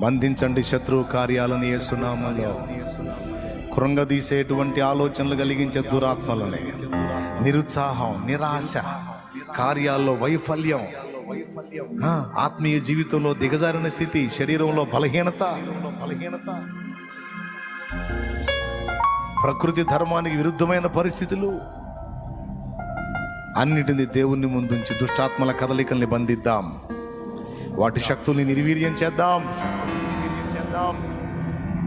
బంధించండి శత్రువు కార్యాలను యేసు నామములో. కృంగదీసేటువంటి ఆలోచనలు కలిగించే దురాత్మలని, నిరుత్సాహం, నిరాశ, కార్యాల్లో వైఫల్యం, ఆత్మీయ జీవితంలో దిగజారిన స్థితి, శరీరంలో బలహీనత, ప్రకృతి ధర్మానికి విరుద్ధమైన పరిస్థితులు, అన్నిటిని దేవుని ముందుంచి దుష్టాత్మల కదలికల్ని బంధిద్దాం. వాటి శక్తుల్ని నిర్వీర్యం చేద్దాం.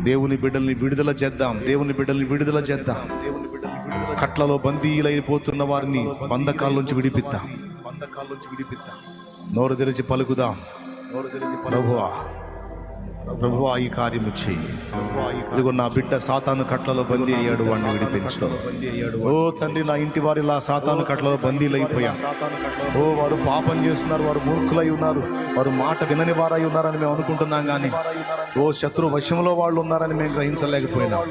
దేవుని బిడ్డల్ని విడుదల చేద్దాం. కట్లలో బందీలైపోతున్న వారిని బంధకాల్లోంచి విడిపిద్దాం. నోరు తెరిచి పలుకుదాం, ప్రభువా ఈ కార్యము చెయ్యి. ఇదిగో నా బిడ్డ సాతాను కట్లలో బందీ అయ్యాడు, వాడిని విడిపించు. ఓ తండ్రి, నా ఇంటి వారు ఇలా సాతాను కట్లలో బందీలైపోయా. ఓ వారు పాపం చేస్తున్నారు, వారు మూర్ఖులై ఉన్నారు, వారు మాట వినని వారై ఉన్నారని మేము అనుకుంటున్నాం, కానీ ఓ శత్రు వశంలో వాళ్ళు ఉన్నారని మేము గ్రహించలేకపోయినాం.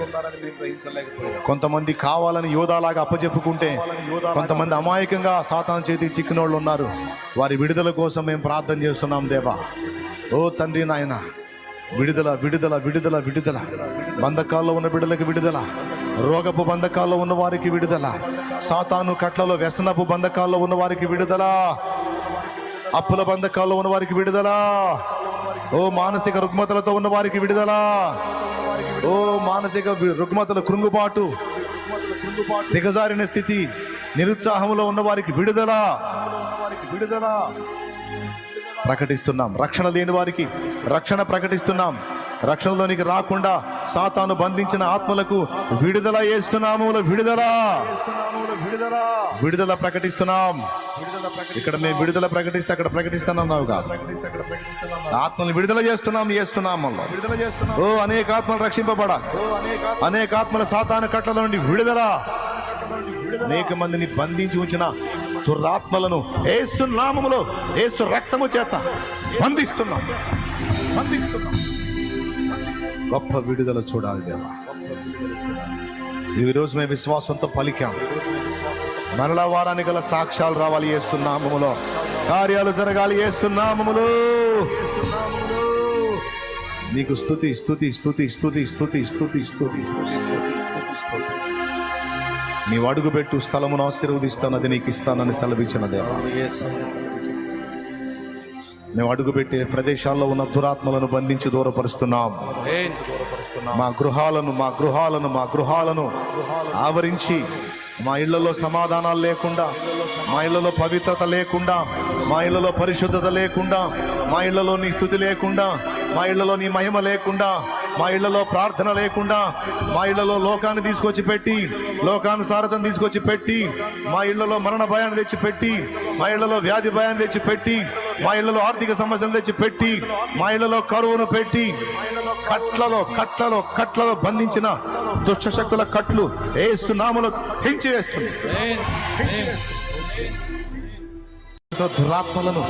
కొంతమంది కావాలని యోధాలాగా అప్పచెప్పుకుంటే, కొంతమంది అమాయకంగా సాతాను చేతికి చిక్కిన వాళ్ళు ఉన్నారు. వారి విడుదల కోసం మేము ప్రార్థన చేస్తున్నాం దేవా. ఓ తండ్రి నాయన, విడుదల విడుదల విడుదల విడుదల. బంధకాల్లో ఉన్న బిడ్డలకు విడుదల, రోగపు బంధకాల్లో ఉన్న వారికి విడుదల, సాతాను కట్లలో వ్యసనపు బంధకాల్లో ఉన్న వారికి విడుదల, అప్పుల బంధకాల్లో ఉన్న వారికి విడుదల, ఓ మానసిక రుగ్మతలతో ఉన్న వారికి విడుదల, ఓ మానసిక రుగ్మతల కృంగుబాటు, దిగజారిన స్థితి, నిరుత్సాహంలో ఉన్న వారికి విడుదల ప్రకటిస్తున్నాం. రక్షణ లేని వారికి రక్షణ ప్రకటిస్తున్నాం. రక్షణలోనికి రాకుండా సాతాను బంధించిన ఆత్మలకు విడుదల యేసునామములో విడుదల ప్రకటిస్తున్నాం. ఇక్కడ మేము విడుదల ప్రకటిస్తే అక్కడ ప్రకటిస్తానన్నావుగా. ఆత్మలు విడుదల చేస్తున్నాం. ఓ అనేక ఆత్మలు రక్షింపబడాలి. అనేక ఆత్మల సాతాను కట్ల నుండి విడుదల. అనేక మందిని బంధించి ఉంచిన దురాత్మలను యేసు నామములో, యేసు రక్తము చేత బంధిస్తున్నాం. గొప్ప విడుదల చూడాలి దేవా. ఈ రోజు మేము విశ్వాసంతో పలికాం. మరలా వారానికి గల సాక్ష్యాలు రావాలి యేసు నామములో, కార్యాలు జరగాలి యేసు నామములో. నీకు స్తుతి స్తుతి స్తుతి స్తుతి స్తుతి స్తుతి స్తుతి స్తుతి. నీవు అడుగుపెట్టు స్థలమును ఆశీర్వదిస్తాను, అది నీకు ఇస్తానని సెలవిచ్చిన దేవా. మేము అడుగుపెట్టే ప్రదేశాల్లో ఉన్న దురాత్మలను బంధించి దూరపరుస్తున్నాం. మా గృహాలను ఆవరించి, మా ఇళ్లలో సమాధానాలు లేకుండా, మా ఇళ్లలో పవిత్రత లేకుండా, మా ఇళ్లలో పరిశుద్ధత లేకుండా, మా ఇళ్లలో నీ స్తుతి లేకుండా, మా ఇళ్లలో నీ మహిమ లేకుండా, మా ఇళ్లలో ప్రార్థన లేకుండా, మా ఇళ్లలో లోకాన్ని తీసుకొచ్చి పెట్టి, లోకానుసారతను తీసుకొచ్చి పెట్టి, మా ఇళ్లలో మరణ భయాన్ని తెచ్చిపెట్టి, మా ఇళ్లలో వ్యాధి భయాన్ని తెచ్చిపెట్టి, మా ఇళ్లలో ఆర్థిక సమస్యలు తెచ్చిపెట్టి, మా ఇళ్లలో కరువును పెట్టి, కట్లలో బంధించిన దుష్ట శక్తుల కట్లు యేసు నామములో తెంచివేస్తుంది. దురాత్మలను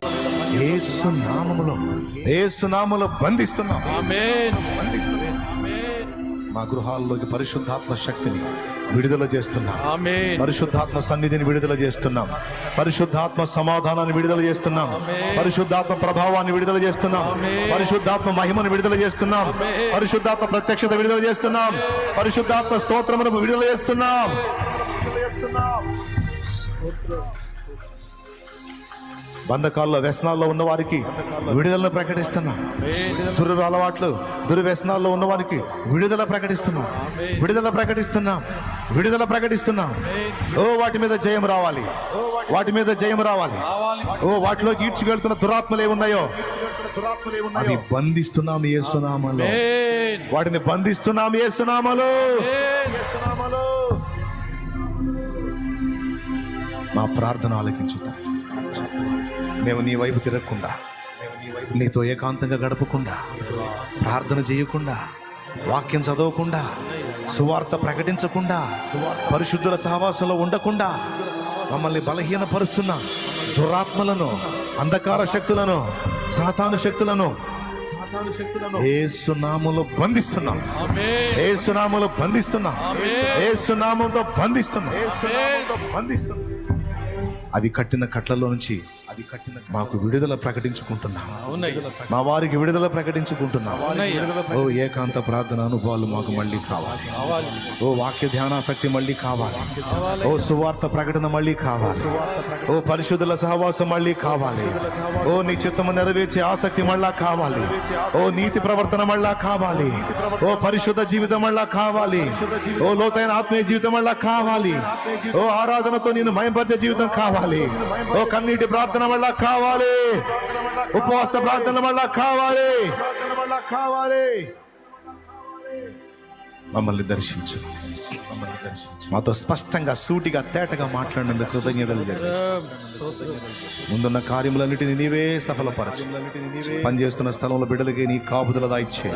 యేసు నామములో బంధిస్తున్నాం. మా గృహాల్లోకి పరిశుద్ధాత్మ శక్తిని విడుదల చేస్తున్నాం. పరిశుద్ధాత్మ సన్నిధిని విడుదల చేస్తున్నాం. పరిశుద్ధాత్మ సమాధానాన్ని విడుదల చేస్తున్నాం. పరిశుద్ధాత్మ ప్రభావాన్ని విడుదల చేస్తున్నాం. పరిశుద్ధాత్మ మహిమను విడుదల చేస్తున్నాం. పరిశుద్ధాత్మ ప్రత్యక్షత విడుదల చేస్తున్నాం. పరిశుద్ధాత్మ స్తోత్రమును విడుదల చేస్తున్నాం. బంధకాల్లో, వ్యసనాల్లో ఉన్న వారికి విడుదలను ప్రకటిస్తున్నాం. అలవాట్లు, దుర్వ్యసనాల్లో ఉన్న వారికి విడుదల ప్రకటిస్తున్నాం. ఓ వాటి మీద జయం రావాలి. ఓ వాటిలో ఈడ్చుకెళ్తున్న దురాత్మలు ఏమున్నాయో అవి బంధిస్తున్నాం యేసునామములో. వాటిని బంధిస్తున్నాం యేసునామములో. మా ప్రార్థన ఆలకించుతాం. మేము నీ వైపు తిరగకుండా, నీతో ఏకాంతంగా గడపకుండా, ప్రార్థన చేయకుండా, వాక్యం చదవకుండా, సువార్త ప్రకటించకుండా, పరిశుద్ధుల సహవాసంలో ఉండకుండా మమ్మల్ని బలహీనపరుస్తున్న దురాత్మలను, అంధకార శక్తులను, సాతాను శక్తులను యేసు నామములో బంధిస్తున్నాం. యేసు నామముతో బంధిస్తున్నాం. అవి కట్టిన కట్లలో నుంచి మాకు విడుదల ప్రకటించుకుంటున్నాం. మా వారికి విడుదల ప్రకటించుకుంటున్నాం. ఓ ఏకాంత ప్రార్థన అనుభవాలు మాకు మళ్ళీ కావాలి. ఓ వాక్య ధ్యానాసక్తి మళ్ళీ కావాలి. ఓ సువార్త ప్రకటన మళ్ళీ కావాలి. ఓ పరిశుద్ధుల సహవాసం మళ్ళీ కావాలి. ఓ నీ చిత్తము నెరవేర్చే ఆసక్తి మళ్ళా కావాలి. ఓ నీతి ప్రవర్తన మళ్ళా కావాలి. ఓ పరిశుద్ధ జీవితం మళ్ళా కావాలి. ఓ లోతైన ఆత్మీయ జీవితం మళ్ళా కావాలి. ఓ ఆరాధనతో నేను మయంపరిచే జీవితం కావాలి. ఓ కన్నీటి ప్రార్థన మళ్ళా కావాలి. ఉపవాస ప్రార్థన మళ్ళా కావాలి. మమ్మల్ని దర్శించు. మాతో స్పష్టంగా సూటిగా తేటగా మాట్లాడినందుకు కృతజ్ఞతలు ముందున్న కార్యములన్నిటిని నీవే సఫలపరచు. పనిచేస్తున్న స్థలంలో బిడ్డలకి నీ కాపుదల దాయిచ్చే,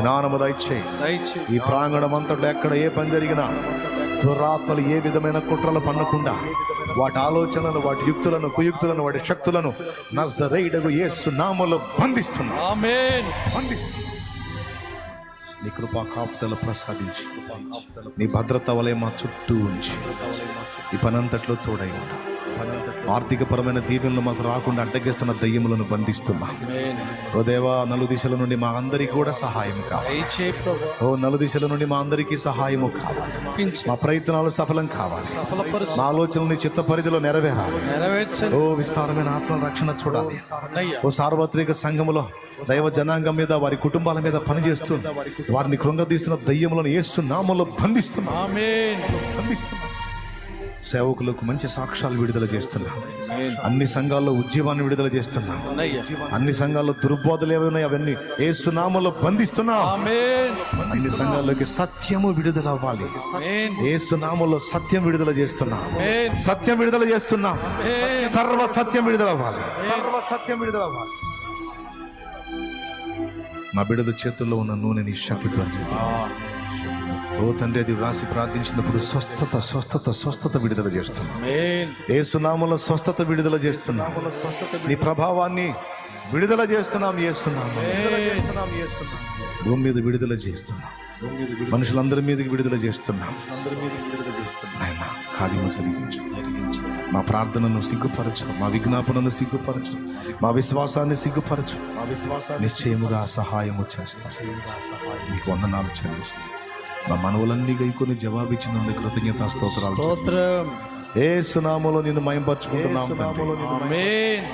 జ్ఞానము దాయిచ్చే. ఈ ప్రాంగణం అంతట్లో ఎక్కడ ఏ పని జరిగినా దురాత్మలు ఏ విధమైన కుట్రలు పన్నకుండా వాటి ఆలోచనలు, వాటి యుక్తులను, కుయుక్తులను, వాటి శక్తులను నజరేయుడగు యేసు నామములో బంధిస్తున్నా. ఆమేన్. నీ కృపా కాపుదల ప్రసాదించి, నీ భద్రత వలె మా చుట్టూ ఉంచి ఈ పనంతట్లో తోడై ఉన్నా. ఆర్థిక పరమైన దీవెనలు మాకు రాకుండా అడ్డగిస్తున్న దయ్యములను బంధిస్తున్నా. ఓ దేవా, నలు దిశల నుండి మా అందరికీ కూడా సహాయం కావాలి. ఓ నలు దిశల నుండి మా అందరికీ సహాయము కావాలి. మా ప్రయత్నాలు సఫలం కావాలి. మా ఆలోచనలు చిత్త పరిధిలో నెరవేరాలి. ఓ విస్తారమైన ఆత్మ రక్షణ చూడాలి. ఓ సార్వత్రిక సంఘములో దైవ జనాంగం మీద, వారి కుటుంబాల మీద పనిచేస్తూ వారిని కృంగదీస్తున్న దయ్యములను యేసు నామములో బంధిస్తున్నా. సేవకులకు మంచి సాక్ష్యాలు విడుదల చేస్తున్నా. అన్ని సంఘాల్లో ఉద్యమాన్ని విడుదల చేస్తున్నా. అన్ని సంఘాల్లో దుర్బోధలు ఏమైనా అవన్నీ యేసు నామములో బంధిస్తున్నా. అన్ని సంఘాల్లోకి సత్యము విడుదల అవ్వాలి. యేసు నామములో సత్యం విడుదల చేస్తున్నా. సత్యం విడుదల చేస్తున్నా. సర్వ సత్యం విడుదల అవ్వాలి. మా బిడ్డల చేతుల్లో ఉన్న నూనె నీ శక్తితో ఓ తండ్రి, అది వ్రాసి ప్రార్థించినప్పుడు స్వస్థత విడుదల చేస్తున్నా. యేసు నామములో స్వస్థత విడుదల చేస్తున్నా. నీ ప్రభావాన్ని విడుదల చేస్తున్నాం. భూమి మీద విడుదల చేస్తున్నాం. మనుషులందరి మీదకి విడుదల చేస్తున్నాం. ఆయన కార్యము జరిగించు. మా ప్రార్థనను సిగ్గుపరచు. మా విజ్ఞాపనను సిగ్గుపరచు. మా విశ్వాసాన్ని సిగ్గుపరచు. నిశ్చయముగా సహాయము చేస్తాం. నీకు వందనాలు చెల్లిస్తాం. మా మనవులన్నీ గైకొని జవాబిచ్చినందుకు కృతజ్ఞతా స్తోత్రాలు. యేసు నామములో నిన్ను మహిమపరచుకుంటున్నాం. ఆమేన్.